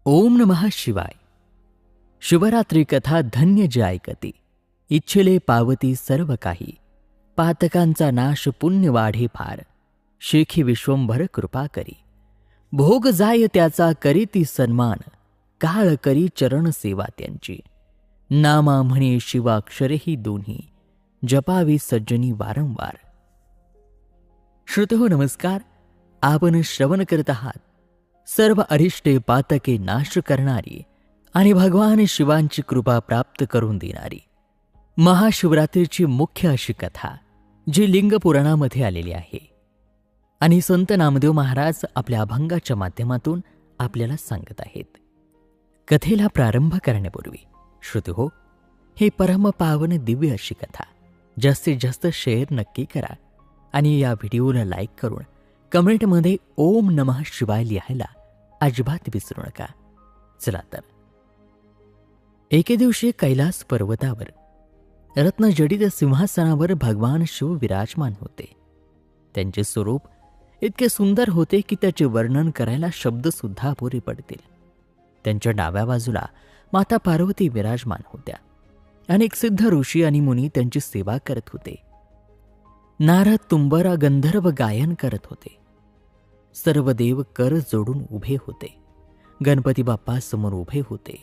ओम नमः शिवाय. शिवरात्री कथा धन्य जे ऐकती. इच्छिले पावती सर्व काही. पातकांचा नाश पुण्य वाढे फार. शेखी विश्वंभर कृपा करी. भोग जाय त्याचा करीती सन्मान. काळ करी चरण सेवा त्यांची. नामा म्हणे शिवाक्षरेही दोन्ही. जपावी सज्जनी वारंवार. श्रोतेहो नमस्कार. आपण श्रवण करत आहात सर्व अरिष्टे पातके नाश करणारी आणि भगवान शिवांची कृपा प्राप्त करून देणारी महाशिवरात्रीची मुख्य अशी कथा, जी लिंग पुराणामध्ये आलेली आहे आणि संत नामदेव महाराज आपल्या अभंगाच्या माध्यमातून आपल्याला सांगत आहेत. कथेला प्रारंभ करण्यापूर्वी श्रोतेहो, हे परम पावन दिव्य अशी कथा जास्तीत जास्त शेअर नक्की करा आणि या व्हिडिओला लाईक करून कमेंटमध्ये ओम नमः शिवाय लिहायला अजिबात विसरू नका. चला तर. एके दिवशी कैलास पर्वतावर रत्नजडित सिंहासनावर भगवान शिव विराजमान होते. त्यांचे स्वरूप इतके सुंदर होते की त्याचे वर्णन करायला शब्द सुद्धा अपुरे पडतील. त्यांच्या डाव्या बाजूला माता पार्वती विराजमान होत्या. अनेक सिद्ध ऋषी आणि मुनी त्यांची सेवा करत होते. नारद तुंबरा गंधर्व गायन करत होते. सर्व देव कर जोडून उभे होते. गणपती बाप्पा समोर उभे होते.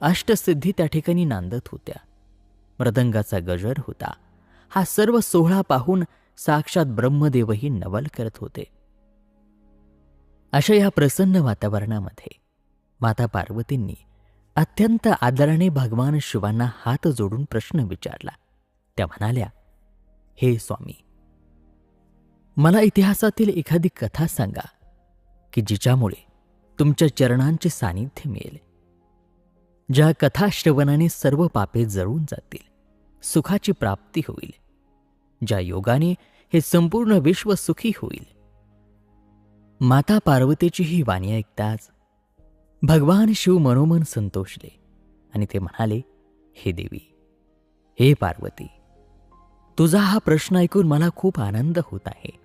अष्टसिद्धी त्या ठिकाणी नांदत होत्या. मृदंगाचा गजर होता. हा सर्व सोहळा पाहून साक्षात ब्रह्मदेवही नवल करत होते. अशा या प्रसन्न वातावरणामध्ये माता पार्वतींनी अत्यंत आदराने भगवान शिवांना हात जोडून प्रश्न विचारला. त्या म्हणाल्या, हे स्वामी, मला इतिहासातील एखादी कथा सांगा की जिच्यामुळे तुमच्या चरणांचे सानिध्य मिळेल. ज्या कथा श्रवणाने सर्व पापे जळून जातील, सुखाची प्राप्ती होईल, ज्या योगाने हे संपूर्ण विश्व सुखी होईल. माता पार्वतीची ही वाणी ऐकताच भगवान शिव मनोमन संतोषले आणि ते म्हणाले, हे देवी, हे पार्वती, तुझा हा प्रश्न ऐकून मला खूप आनंद होत आहे.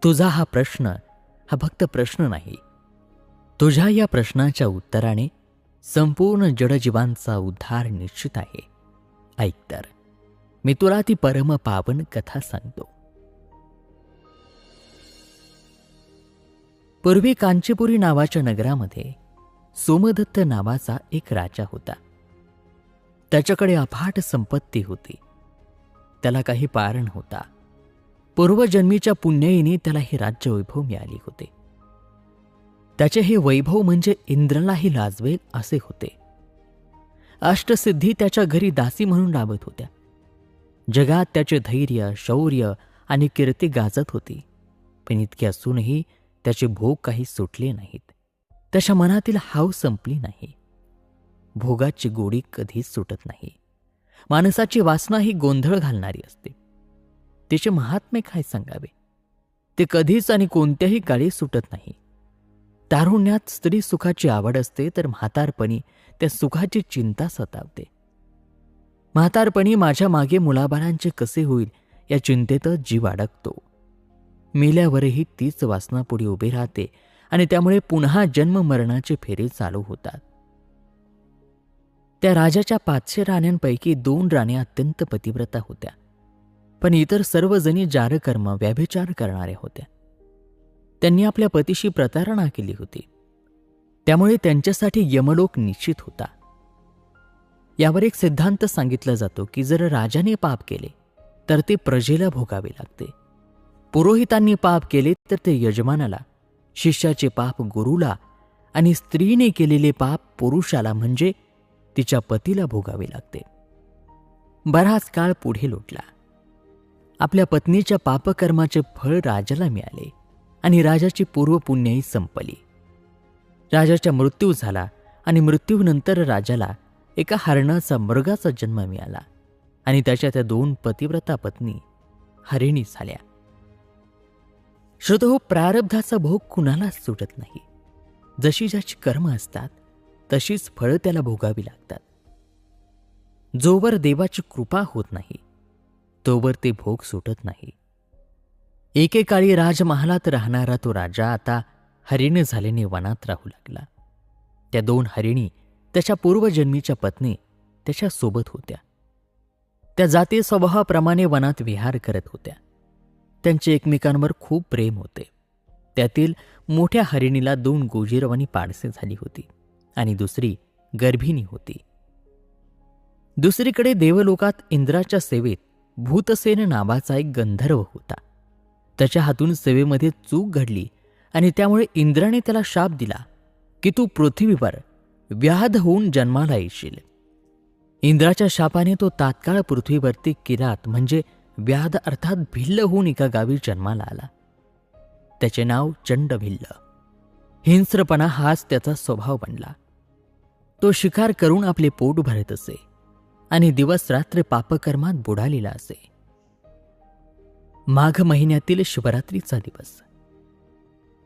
तुझा हा प्रश्न हा फक्त प्रश्न नाही. तुझ्या या प्रश्नाच्या उत्तराने संपूर्ण जडजीवांचा उद्धार निश्चित आहे. ऐक तर, मी तुला ती परम पावन कथा सांगतो. पूर्वी कांचीपुरी नावाच्या नगरामध्ये सोमदत्त नावाचा एक राजा होता. त्याच्याकडे अफाट संपत्ती होती. त्याला काही पारण होता. पूर्वजन्मीच्या पुण्याईने त्याला हे राज्य वैभव मिळाले होते. त्याचे हे वैभव म्हणजे इंद्रालाही लाजवेल असे होते. अष्टसिद्धी त्याच्या घरी दासी म्हणून राबत होत्या. जगात त्याचे धैर्य, शौर्य आणि कीर्ती गाजत होती. पण इतके असूनही त्याचे भोग काही सुटले नाहीत. त्याच्या मनातील हाव संपली नाही. भोगाची गोडी कधीच सुटत नाही. माणसाची वासना ही गोंधळ घालणारी असते. तिचे महात्म्य काय सांगावे. ते कधीच आणि कोणत्याही काळी सुटत नाही. तारुण्यात स्त्री सुखाची आवड असते, तर म्हातारपणी त्या सुखाची चिंता सतावते. म्हातारपणी माझ्या मागे मुलाबाळांचे कसे होईल या चिंतेतच जीव अडकतो. मेल्यावरही तीच वासना पुढे उभी राहते आणि त्यामुळे पुन्हा जन्म मरणाचे फेरे चालू होतात. त्या राजाच्या 500 राण्यांपैकी 2 राण्या अत्यंत पतिव्रता होत्या. पण इतर सर्वजणी जारकर्म, व्यभिचार करणाऱ्या होत्या. त्यांनी आपल्या पतीशी प्रतारणा केली होती. त्यामुळे त्यांच्यासाठी यमलोक निश्चित होता. यावर एक सिद्धांत सांगितला जातो की जर राजाने पाप केले तर ते प्रजेला भोगावे लागते. पुरोहितांनी पाप केले तर ते यजमानाला, शिष्याचे पाप गुरुला आणि स्त्रीने केलेले पाप पुरुषाला म्हणजे तिच्या पतीला भोगावे लागते. बराच काळ पुढे लोटला. आपल्या पत्नीच्या पापकर्माचे फळ राजाला मिळाले आणि राजाची पूर्वपुण्याई संपली. राजाचा मृत्यू झाला आणि मृत्यूनंतर राजाला एका हरणाचा, मृगाचा जन्म मिळाला आणि त्याच्या त्या 2 पतिव्रता पत्नी हरिणी झाल्या. श्रोतो, प्रारब्धाचा भोग कुणालाच सुटत नाही. जशी ज्याची कर्म असतात तशीच फळं त्याला भोगावी लागतात. जोवर देवाची कृपा होत नाही तोवर ते भोग सुटत नाही. एकेकाळी राजमहालात राहणारा तो राजा आता हरिण झाल्याने वनात राहू लागला. त्या 2 हरिणी त्याच्या पूर्वजन्मीच्या पत्नी त्याच्या सोबत होत्या. त्या जाती स्वभावाप्रमाणे वनात विहार करत होत्या. त्यांचे एकमेकांवर खूप प्रेम होते. त्यातील मोठ्या हरिणीला 2 गोजीरवाणी पाडसे झाली होती आणि दुसरी गर्भिणी होती. दुसरीकडे देवलोकात इंद्राच्या सेवेत भूतसेन नावाचा एक गंधर्व होता. त्याच्या हातून सेवेमध्ये चूक घडली आणि त्यामुळे इंद्राने त्याला शाप दिला की तू पृथ्वीवर व्याध होऊन जन्माला येशील. इंद्राच्या शापाने तो तात्काळ पृथ्वीवरती किरात म्हणजे व्याध अर्थात भिल्ल होऊन एका गावी जन्माला आला. त्याचे नाव चंडभिल्ल. हिंस्रपणा हाच त्याचा स्वभाव बनला. तो शिकार करून आपले पोट भरत असे आणि दिवस रात्र पापकर्मात बुडालेला असे. माघ महिन्यातील शिवरात्रीचा दिवस.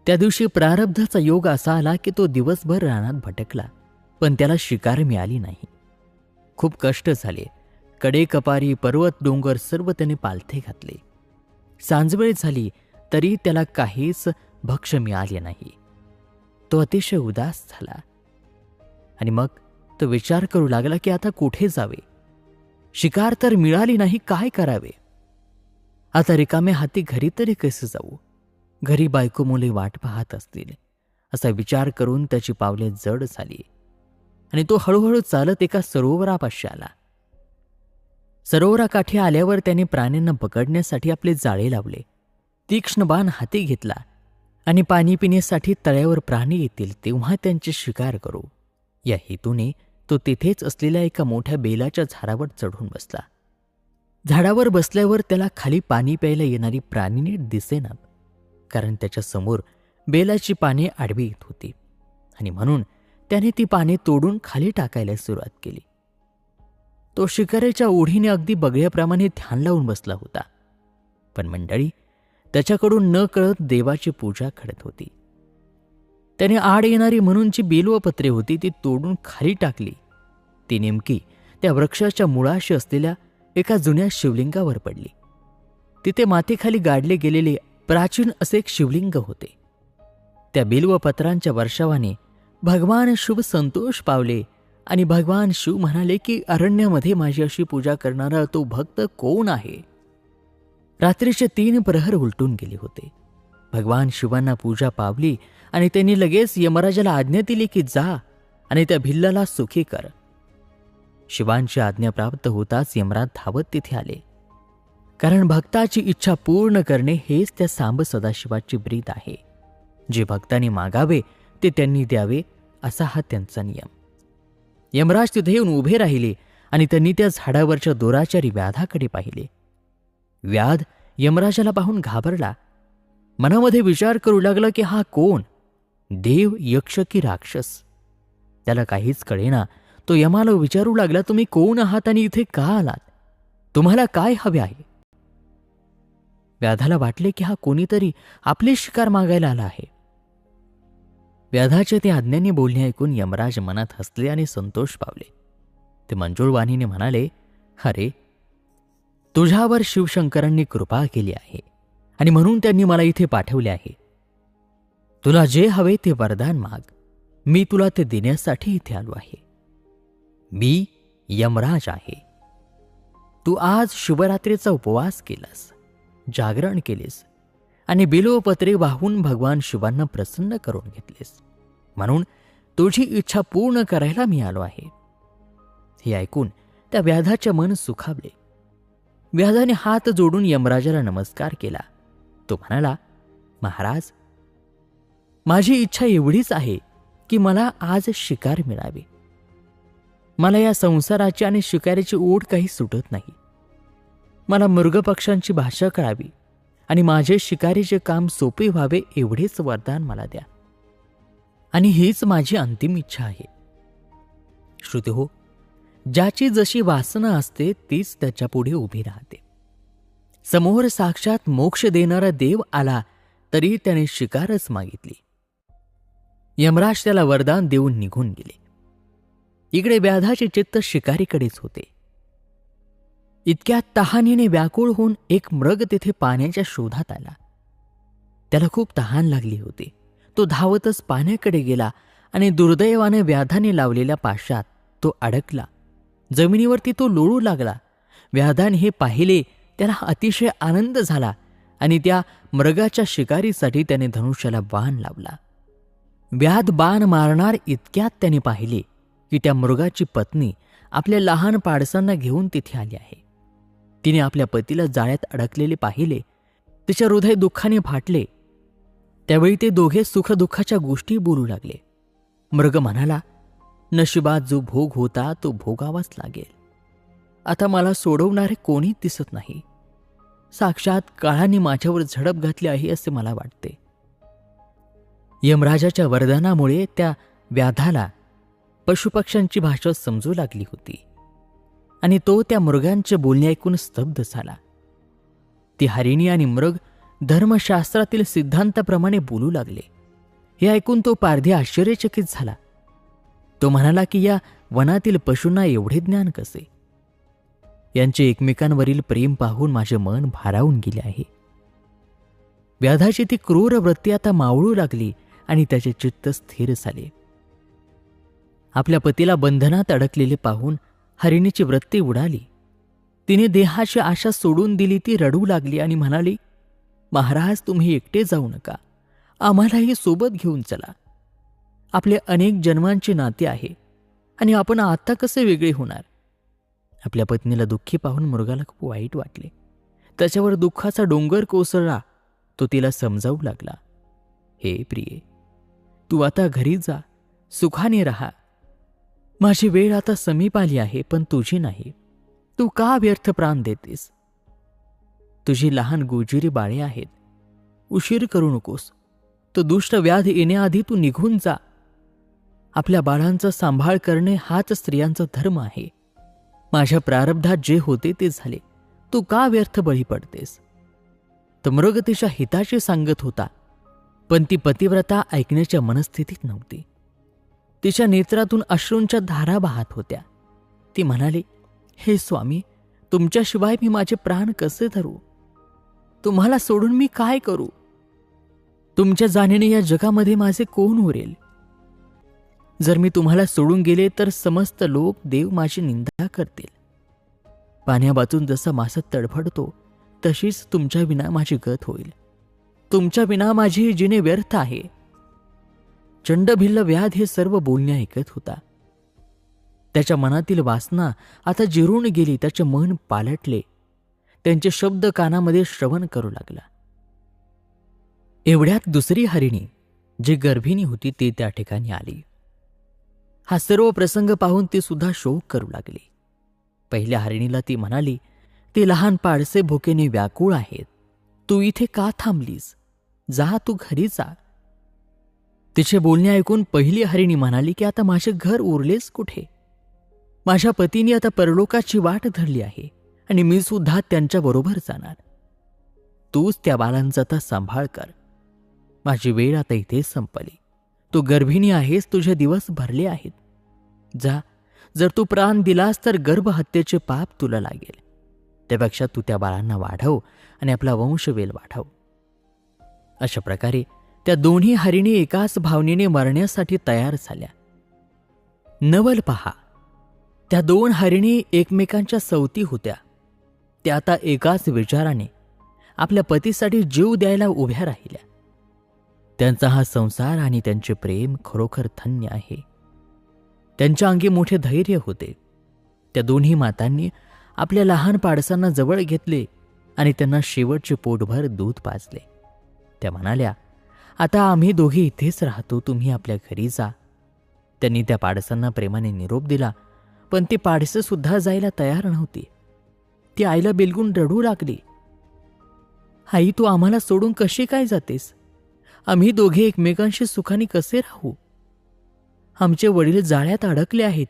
त्या दिवशी प्रारब्धाचा योग असा आला की तो दिवसभर रानात भटकला, पण त्याला शिकार मिळाली नाही. खूप कष्ट झाले. कडे कपारी पर्वत डोंगर सर्व त्याने पालथे घातले. सांजवेळ झाली तरी त्याला काहीच भक्ष्य मिळाले नाही. तो अतिशय उदास झाला आणि मग तो विचार करू लागला की आता कुठे जावे. शिकार तर मिळाली नाही, काय करावे. आता रिकाम्या हाती घरी तरी कसे जाऊ. घरी बायको मुले वाट पाहत असतील असा विचार करून त्याची पावले जड झाली आणि तो हळूहळू चालत एका सरोवरापाशी आला. सरोवराकाठी आल्यावर त्याने प्राण्यांना पकडण्यासाठी आपले जाळे लावले. तीक्ष्ण बाण हाती घेतला आणि पाणी पिण्यासाठी तळ्यावर प्राणी येतील तेव्हा त्यांचे शिकार करू या हेतूने तो तेथेच असलेल्या एका मोठ्या बेलाच्या झाडावर चढून बसला. झाडावर बसल्यावर त्याला खाली पाणी प्यायला येणारी प्राणी नीट दिसेनात, कारण त्याच्या समोर बेलाची पाने आडवी येत होती आणि म्हणून त्याने ती पाने तोडून खाली टाकायला सुरुवात केली. तो शिकारीच्या ओढीने अगदी बगळ्याप्रमाणे ध्यान लावून बसला होता, पण मंडळी त्याच्याकडून न कळत देवाची पूजा घडत होती. त्याने आड येणारी म्हणून जी बेलवपत्रे होती ती तोडून खाली टाकली. ती नेमकी त्या वृक्षाच्या मुळाशी असलेल्या एका जुन्या शिवलिंगावर पडली. तिथे मातीखाली गाडले गेलेले प्राचीन असे एक शिवलिंग होते. त्या बेलवपत्रांच्या वर्षावाने भगवान शिव संतोष पावले आणि भगवान शिव म्हणाले की अरण्यामध्ये माझी अशी पूजा करणारा तो भक्त कोण आहे. रात्रीचे 3 प्रहर उलटून गेले होते. भगवान शिवांना पूजा पावली आणि त्यांनी लगेच यमराजाला आज्ञा दिली की जा आणि त्या भिल्लाला सुखी कर. शिवांची आज्ञा प्राप्त होताच यमराज धावत तिथे आले, कारण भक्ताची इच्छा पूर्ण करणे हेच त्या सांब सदाशिवाची ब्रीद आहे. जे भक्तांनी मागावे ते त्यांनी द्यावे असा हा त्यांचा नियम. यमराज तिथे येऊन उभे राहिले आणि त्यांनी त्या झाडावरच्या दोराचारी व्याधाकडे पाहिले. व्याध यमराजाला पाहून घाबरला. मनामध्ये विचार करू लागला की हा कोण, देव, यक्ष की राक्षस. त्याला काहीच कळेना. तो यमाला विचारू लागला, तुम्ही कोण आहात आणि इथे का आलात, तुम्हाला काय हवे आहे. व्याधाला वाटले की हा कोणीतरी आपले शिकार मागायला आला आहे. व्याधाच्या त्या आज्ञांनी बोलणे ऐकून यमराज मनात हसले आणि संतोष पावले. ते मंजूळ वाणीने म्हणाले, अरे तुझ्यावर शिवशंकरांनी कृपा केली आहे आणि म्हणून त्यांनी मला इथे पाठवले आहे. तुला जे हवे ते वरदान माग, मी तुला ते देण्यासाठी इथे आलो आहे. मी यमराज आहे. तू आज शिवरात्रीचा उपवास केलास, जागरण केलेस आणि बिल्वपत्रे वाहून भगवान शिवांना प्रसन्न करून घेतलेस, म्हणून तुझी इच्छा पूर्ण करायला मी आलो आहे. हे ऐकून त्या व्याधाचे मन सुखावले. व्याधाने हात जोडून यमराजाला नमस्कार केला. तो म्हणाला, महाराज, माझी इच्छा एवढीच आहे की मला आज शिकार मिळावे. मला या संसाराची आणि शिकारीची ओढ काही सुटत नाही. मला मृगपक्ष्यांची भाषा कळावी आणि माझे शिकारीचे काम सोपे व्हावे एवढेच वरदान मला द्या. आणि हीच माझी अंतिम इच्छा आहे. श्रुती हो, ज्याची जशी वासना असते तीच त्याच्या पुढे उभी राहते. समोर साक्षात मोक्ष देणारा देव आला तरी त्याने शिकारच मागितली. यमराज त्याला वरदान देऊन निघून गेले. इकडे व्याधाचे चित्त शिकारीकडेच होते. इतक्या तहानीने व्याकुळ होऊन एक मृग तेथे पाण्याच्या शोधात आला. त्याला खूप तहान लागली होती. तो धावतच पाण्याकडे गेला आणि दुर्दैवाने व्याधाने लावलेल्या पाशात तो अडकला. जमिनीवरती तो लोळू लागला. व्याधाने हे पाहिले. त्याला अतिशय आनंद झाला आणि त्या मृगाच्या शिकारीसाठी त्याने धनुष्याला बाण लावला. व्याध बाण मारणार इतक्यात त्याने पाहिले की त्या मृगाची पत्नी आपल्या लहान पाडसांना घेऊन तिथे आली आहे. तिने आपल्या पतीला जाळ्यात अडकलेले पाहिले. तिचे हृदय दुःखाने फाटले. त्यावेळी ते दोघे सुखदुःखाच्या गोष्टी बोलू लागले. मृग म्हणाला, नशिबात जो भोग होता तो भोगावाच लागेल. आता मला सोडवणारे कोणी दिसत नाही. साक्षात काळाने माझ्यावर झडप घातली आहे असे मला वाटते. यमराजाच्या वरदानामुळे त्या व्याधाला पशुपक्ष्यांची भाषा समजू लागली होती आणि तो त्या मृगांचे बोलणे ऐकून स्तब्ध झाला. ती हरिणी आणि मृग धर्मशास्त्रातील सिद्धांताप्रमाणे बोलू लागले. हे ऐकून तो पारधी आश्चर्यचकित झाला. तो म्हणाला की या वनातील पशूंना एवढे ज्ञान कसे? यांचे एकमेकांवरील प्रेम पाहून माझे मन भारावून गेले आहे. व्याधाची ती क्रूर वृत्ती आता मावळू लागली आणि त्याचे चित्त स्थिर झाले. आपल्या पतीला बंधनात अडकलेले पाहून हरिणीची वृत्ती उडाली. तिने देहाची आशा सोडून दिली. ती रडू लागली आणि म्हणाली, महाराज, तुम्ही एकटे जाऊ नका. आम्हालाही सोबत घेऊन चला. आपले अनेक जन्मांचे नाते आहे आणि आपण आता कसे वेगळे होणार? आपल्या पत्नीला दुःखी पाहून मृगाला खूप वाईट वाटले. त्याच्यावर दुःखाचा डोंगर कोसळला. तो तिला समजावू लागला, हे प्रिये, तू आता घरी जा, सुखाने राहा. माझी वेळ आता समीप आली आहे, पण तुझी नाही. तू का व्यर्थ प्राण देतेस? तुझी लहान गोजिरी बाळे आहेत. उशीर करू नकोस. तो दुष्ट व्याध येण्याआधी तू निघून जा. आपल्या बाळांचा सांभाळ करणे हाच स्त्रियांचा धर्म आहे. माझ्या प्रारब्धात जे होते ते झाले. तू का व्यर्थ बळी पडतेस? तर मृग तिच्या हिताची सांगत होता, पण ती पतिव्रता ऐकण्याच्या मनस्थितीत नव्हती. तिच्या नेत्रातून अश्रूंच्या धारा वाहत होत्या. ती म्हणाली, हे स्वामी, तुमच्याशिवाय मी माझे प्राण कसे धरू? तुम्हाला सोडून मी काय करू? तुमच्या जाण्याने या जगामध्ये माझे कोण उरेल? जर मी तुम्हाला सोडून गेले तर समस्त लोक देव माझी निंदा करतील. पाण्यावाचून जसा मासा तडफडतो तशीच तुमच्या विना माझी गत होईल. तुमच्या विना माझी जिणे व्यर्थ आहे. चंडभिल्ल व्याध हे सर्व बोलणे ऐकत होता. त्याच्या मनातील वासना आता जिरून गेली. त्याचे मन पालटले. त्यांचे शब्द कानामध्ये श्रवण करू लागला. एवढ्यात दुसरी हरिणी, जी गर्भिणी होती, ती त्या ठिकाणी आली. हा सर्व प्रसंग पाहून ती सुद्धा शोक करू लागली. पहिल्या हरिणीला ती म्हणाली, ते लहान पाडसे भुकेने व्याकुळ आहेत. तू इथे का थांबलीस? जा, तू घरी जा. तिचे बोलणे ऐकून पहिली हरिणी म्हणाली की आता माझे घर उरलेच कुठे? माझ्या पतीने आता परलोकाची वाट धरली आहे आणि मी सुद्धा त्यांच्याबरोबर जाणार. तूच त्या बाळांचा आता सांभाळ कर. माझी वेळ आता इथे संपली. तू गर्भिणी आहेस, तुझे दिवस भरले आहेत. जा, जर तू प्राण दिलास तर गर्भहत्येचे पाप तुला लागेल. त्यापेक्षा तू त्या बाळांना वाढव आणि आपला वंशवेल वाढव. अशा प्रकारे त्या दोन्ही हरिणी एकाच भावनेने मरण्यासाठी तयार झाल्या. नवल पहा, त्या दोन हरिणी एकमेकांच्या सवती होत्या. त्या आता एकाच विचाराने आपल्या पतीसाठी जीव द्यायला उभ्या राहिल्या. त्यांचा हा संसार आणि त्यांचे प्रेम खरोखर धन्य आहे. त्यांच्या अंगी मोठे धैर्य होते. त्या दोन्ही मातांनी आपल्या लहान पाडसांना जवळ घेतले आणि त्यांना शेवटचे पोटभर दूध पाजले. त्या म्हणाल्या, आता आम्ही दोघे इथेच राहतो, तुम्ही आपल्या घरी जा. त्यांनी त्या पाडसांना प्रेमाने निरोप दिला, पण ती पाडसे सुद्धा जायला तयार नव्हती. ती आईला बिलगून रडू लागली. आई, तू आम्हाला सोडून कशी काय जातेस? आम्ही दोघे एकमेकांशी सुखाने कसे राहू? आमचे वडील जाळ्यात अडकले आहेत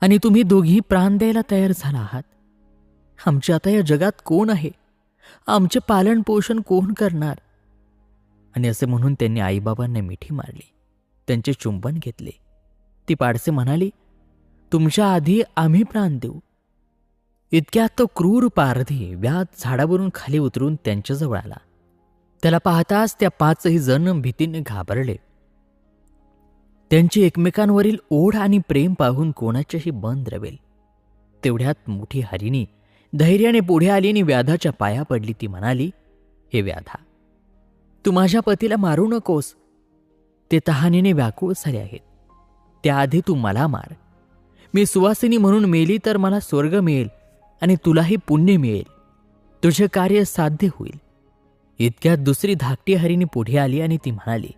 आणि तुम्ही दोघी प्राण द्यायला तयार झाला आहात. आमचे आता या जगात कोण आहे? आमचे पालन पोषण कोण करणार? आणि असे म्हणून त्यांनी आईबाबांना मिठी मारली. त्यांचे चुंबन घेतले. ती पाडसे म्हणाली, तुमच्या आधी आम्ही प्राण देऊ. इतक्यात तो क्रूर पारधी व्याध झाडावरून खाली उतरून त्यांच्याजवळ आला. त्याला पाहताच त्या पाचही जण भीतीने घाबरले. त्यांची एकमेकांवरील ओढ आणि प्रेम पाहून कोणाच्याही मन द्रवेल. तेवढ्यात मोठी हरिणी धैर्याने पुढे आली आणि व्याधाच्या पाया पडली. ती म्हणाली, हे व्याधा, तू माझ्या पतीला मारू नकोस. ते तहानेने व्याकुळ झाले आहेत. त्याआधी तू मला मार. मी सुवासिनी म्हणून मेली तर मला स्वर्ग मिळेल आणि तुलाही पुण्य मिळेल. तुझे कार्य साध्य होईल. इतक्यात दुसरी धाकटी हरिणी पुढे आली आणि ती म्हणाली,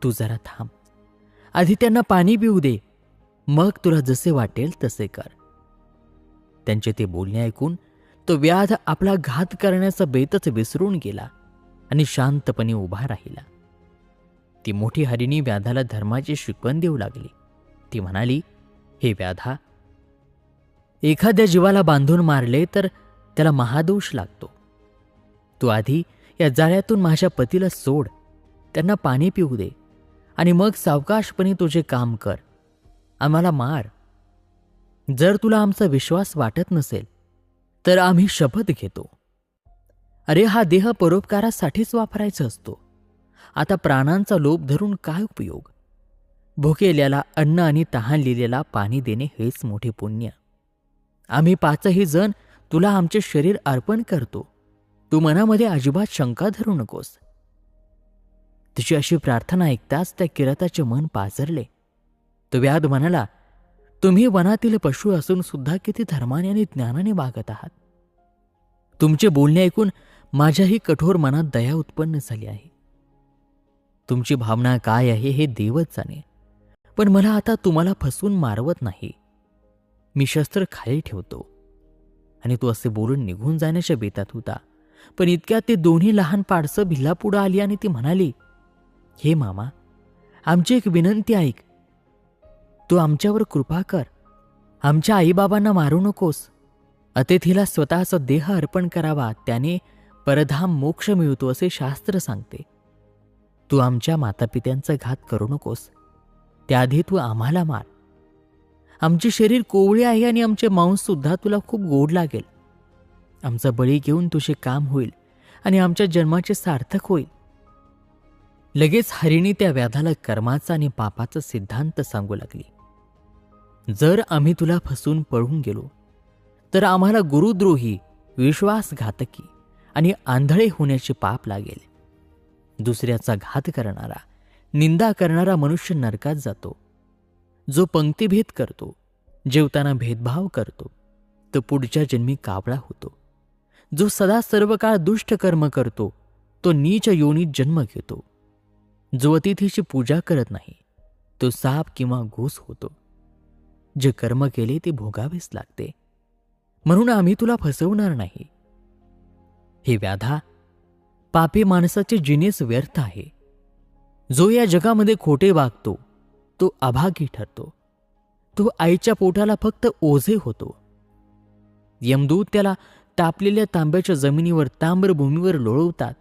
तू जरा थांब. आधी त्यांना पाणी पिऊ दे, मग तुला जसे वाटेल तसे कर. त्यांचे ते बोलणे ऐकून तो व्याध आपला घात करण्याचा बेतच विसरून गेला आणि शांतपणे उभा राहिला. ती मोठी हरिणी व्याधाला धर्माची शिकवण देऊ लागली. ती म्हणाली, हे व्याधा, एखाद्या जीवाला बांधून मारले तर त्याला महादोष लागतो. तू आधी या जाळ्यातून माझ्या पतीला सोड, त्यांना पाणी पिऊ दे आणि मग सावकाशपणे तुझे काम कर. आम्हाला मार. जर तुला आमचा विश्वास वाटत नसेल तर आम्ही शपथ घेतो. अरे, हा देह परोपकारासाठीच वापरायचा असतो. आता प्राणांचा लोभ धरून काय उपयोग? भुकेल्याला अन्न आणि तहानलेल्याला पाणी देणे हेच मोठे पुण्य. आम्ही पाचही जण तुला आमचे शरीर अर्पण करतो. तू मनामध्ये अजिबात शंका धरू नकोस. तिची अशी प्रार्थना ऐकताच त्या किराताचे मन पाझरले. तो व्याध म्हणाला, तुम्ही वनातील पशु असून सुद्धा किती धर्माने आणि ज्ञानाने वागत आहात. तुमचे बोलणे ऐकून माझ्याही कठोर मनात दया उत्पन्न झाली आहे. तुमची भावना काय आहे हे देवच जाणे. पण मला आता तुम्हाला फसवून मारवत नाही. मी शस्त्र खाली ठेवतो. आणि तू असे बोलून निघून जाण्याच्या बेतात होता. पण इतक्यात ते दोन्ही लहान पाडसं भिल्लापुढं आली आणि ती म्हणाली, हे मामा, आमची एक विनंती ऐक. तू आमच्यावर कृपा कर. आमच्या आईबाबांना मारू नकोस. अतिथीला स्वतःचा देह अर्पण करावा, त्याने परधाम मोक्ष मिळतो असे शास्त्र सांगते. तू आमच्या मातापित्यांचा घात करू नकोस. त्याआधी तू आम्हाला मार. आमचे शरीर कोवळे आहे आणि आमचे मांस सुद्धा तुला खूप गोड लागेल. आमचा बळी घेऊन तुझे काम होईल आणि आमच्या जन्माचे सार्थक होईल. लगेच हरिणी त्या व्याधाला कर्माचा आणि पापाचा सिद्धांत सांगू लागली. जर आम्ही तुला फसून पळून गेलो तर आम्हाला गुरुद्रोही, विश्वासघातकी आणि आंधळे होण्याचे पाप लागेल. दुसऱ्याचा घात करणारा, निंदा करणारा मनुष्य नरकात जातो. जो पंक्तिभेद करतो, जेवताना भेदभाव करतो, तो पुढच्या जन्मी कावळा होतो. जो सदा सर्व काळ दुष्ट कर्म करतो, तो नीच योनीत जन्म घेतो. जो अतिथीची पूजा करत नाही, तो साप किंवा घूस होतो. जे कर्म केले ते भोगावेच लागते. म्हणून आम्ही तुला फसवणार नाही. हे व्याधा, पापी माणसाचे जिनेच व्यर्थ आहे. जो या जगामध्ये खोटे वागतो तो अभागी ठरतो. तो आईच्या पोटाला फक्त ओझे होतो. यमदूत त्याला तापलेल्या तांब्याच्या जमिनीवर, ताम्रभूमीवर लोळवतात.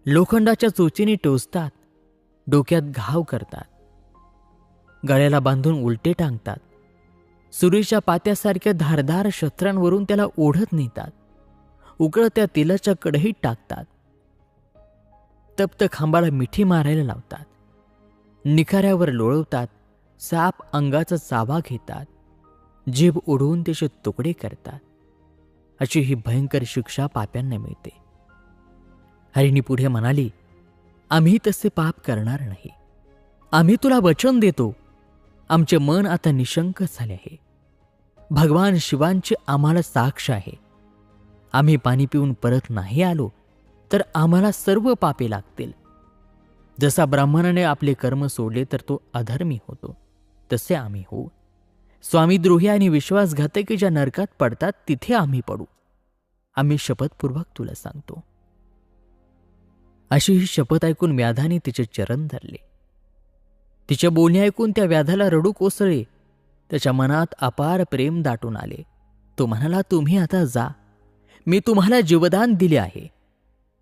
लोखंडाच्या चोचीने टोचतात. डोक्यात घाव करतात. गळ्याला बांधून उलटे टांगतात. सुरीच्या पात्यासारख्या धारदार शस्त्रांवरून त्याला ओढत नेतात. उकळत्या तेलाच्या कढईत टाकतात. तप्त खांबाला मिठी मारायला लावतात. निखाऱ्यावर लोळवतात. साप अंगाचा चावा घेतात. जीभ ओढून त्याचे तुकडे करतात. अशी ही भयंकर शिक्षा पाप्यांना मिळते. हरिणी पुढे म्हणाली, आम्ही तसे पाप करणार नाही. आम्ही तुला वचन देतो. आमचे मन आता निशंक झाले आहे. भगवान शिवांची आम्हाला साक्ष आहे. आम्ही पाणी पिऊन परत नाही आलो तर आम्हाला सर्व पापे लागतील. जसा ब्राह्मणाने आपले कर्म सोडले तर तो अधर्मी होतो, तसे आम्ही होऊ. स्वामीद्रोही आणि विश्वासघातकी ज्या नरकात पडतात तिथे आम्ही पडू. आम्ही शपथपूर्वक तुला सांगतो. अशी ही शपथ ऐकून व्याधाने तिचे चरण धरले. तिचे बोलणे ऐकून त्या व्याधाला रडू कोसळले. त्याच्या मनात अपार प्रेम दाटून आले. तो म्हणाला, तुम्ही आता जा. मी तुम्हाला जीवदान दिले आहे.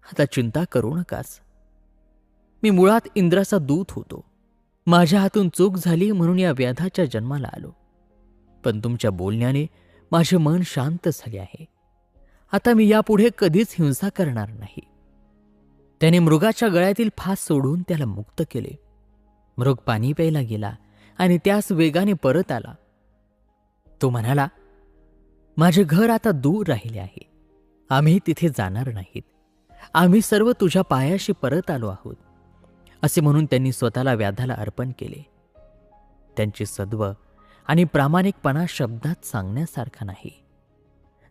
आता चिंता करू नकास. मी मुळात इंद्राचा दूत होतो. माझ्या हातून चूक झाली म्हणून या व्याधाच्या जन्माला आलो. पण तुमच्या बोलण्याने माझे मन शांत झाले आहे. आता मी यापुढे कधीच हिंसा करणार नाही. त्याने मृगाच्या गळ्यातील फास सोडून त्याला मुक्त केले. मृग पाणी प्यायला गेला आणि त्यास वेगाने परत आला. तो म्हणाला, माझे घर आता दूर राहिले आहे. आम्ही तिथे जाणार नाहीत. आम्ही सर्व तुझ्या पायाशी परत आलो आहोत. असे म्हणून त्यांनी स्वतःला व्याधाला अर्पण केले. त्यांचे सद्व आणि प्रामाणिकपणा शब्दात सांगण्यासारखा नाही.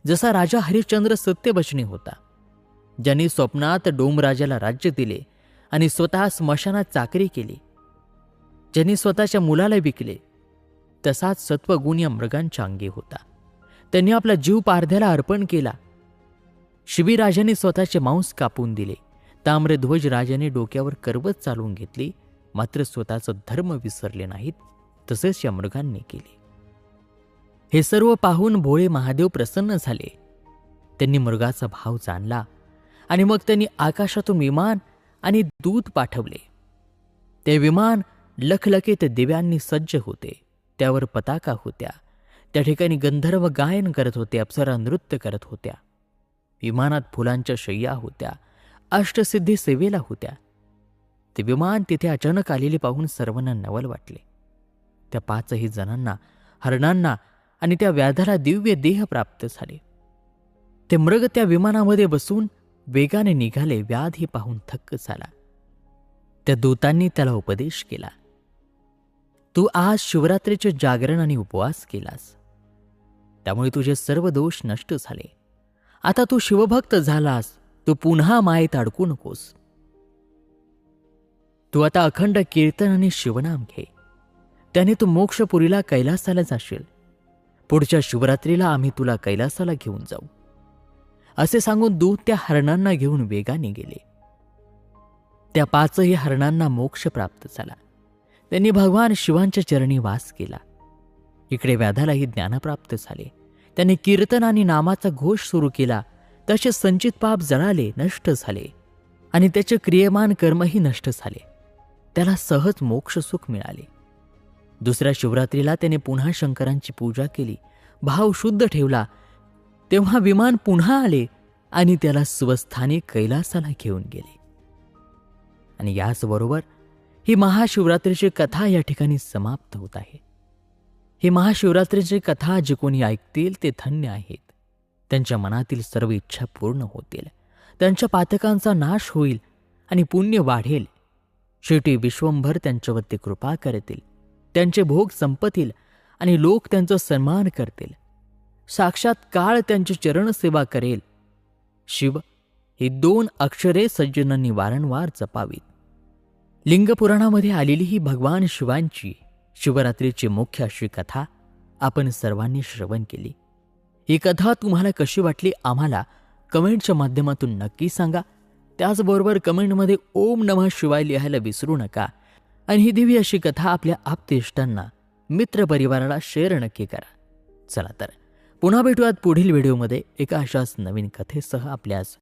जसा राजा हरिश्चंद्र सत्यवचनी होता, ज्यांनी स्वप्नात डोमराजाला राज्य दिले आणि स्वतः स्मशानात चाकरी केली, ज्यांनी स्वतःच्या मुलाला विकले, तसाच सत्वगुण या मृगांच्या अंगी होता. त्यांनी आपला जीव पारध्याला अर्पण केला. शिबीराजाने स्वतःचे मांस कापून दिले. ताम्रध्वज राजाने डोक्यावर करवत चालवून घेतली, मात्र स्वतःचा धर्म विसरले नाहीत. तसेच या मृगांनी केले. हे सर्व पाहून भोळे महादेव प्रसन्न झाले. त्यांनी मृगाचा भाव जाणला आणि मग त्यांनी आकाशातून विमान आणि दूत पाठवले. ते विमान लखलखीत दिव्यांनी सज्ज होते. त्यावर पताका होत्या. त्या ठिकाणी गंधर्व गायन करत होते, अप्सरा नृत्य करत होत्या. विमानात फुलांच्या शय्या होत्या, अष्टसिद्धी सेवेला होत्या. ते विमान तिथे अचानक आलेले पाहून सर्वांना नवल वाटले. त्या 5ही जणांना, हरणांना आणि त्या व्याधाला दिव्य देह प्राप्त झाले. ते मृग त्या विमानामध्ये बसून वेगाने निघाले. व्याध हे पाहून थक्क झाला. त्या दूतांनी त्याला उपदेश केला, तू आज शिवरात्रीचे जागरण आणि उपवास केलास, त्यामुळे तुझे सर्व दोष नष्ट झाले. आता तू शिवभक्त झालास. तू पुन्हा मायेत अडकू नकोस. तू आता अखंड कीर्तन आणि शिवनाम घे. त्याने तू मोक्षपुरीला कैलासाला जाशील. पुढच्या शिवरात्रीला आम्ही तुला कैलासाला घेऊन जाऊ. असे सांगून दूत त्या हरणांना घेऊन वेगाने गेले. त्या 5ही हरणांना मोक्ष प्राप्त झाला. त्यांनी भगवान शिवांच्या चरणी वास केला. इकडे व्याधालाही ज्ञान प्राप्त झाले. त्याने कीर्तन आणि नामाचा घोष सुरू केला. त्याचे संचित पाप जळाले, नष्ट झाले आणि त्याचे क्रियमान कर्मही नष्ट झाले. त्याला सहज मोक्ष सुख मिळाले. दुसऱ्या शिवरात्रीला त्याने पुन्हा शंकरांची पूजा केली, भाव शुद्ध ठेवला. तेव्हा विमान पुन्हा आले आणि त्याला स्वस्थानी कैलासाला घेऊन गेले. आणि याचबरोबर ही महाशिवरात्रीची कथा या ठिकाणी समाप्त होत आहे. ही महाशिवरात्रीची कथा जे कोणी ऐकतील ते धन्य आहेत. त्यांच्या मनातील सर्व इच्छा पूर्ण होतील. त्यांच्या पातकांचा नाश होईल आणि पुण्य वाढेल. शेवटी विश्वंभर त्यांच्यावरती कृपा करतील. त्यांचे भोग संपतील आणि लोक त्यांचा सन्मान करतील. साक्षात काळ त्यांची चरणसेवा करेल. शिव ही 2 अक्षरे सज्जनांनी वारंवार जपावीत. लिंगपुराणामध्ये आलेली ही भगवान शिवांची शिवरात्रीची मुख्य अशी कथा आपण सर्वांनी श्रवण केली. ही कथा तुम्हाला कशी वाटली आम्हाला कमेंटच्या माध्यमातून नक्की सांगा. त्याचबरोबर कमेंटमध्ये ओम नमः शिवाय लिहायला विसरू नका. आणि ही दिव्य अशी कथा आपल्या आप्तेष्टांना, मित्रपरिवाराला शेअर नक्की करा. चला तर पुन्हा भेटूयात पुढील व्हिडिओमध्ये एका अशाच नवीन कथेसह. आपल्यास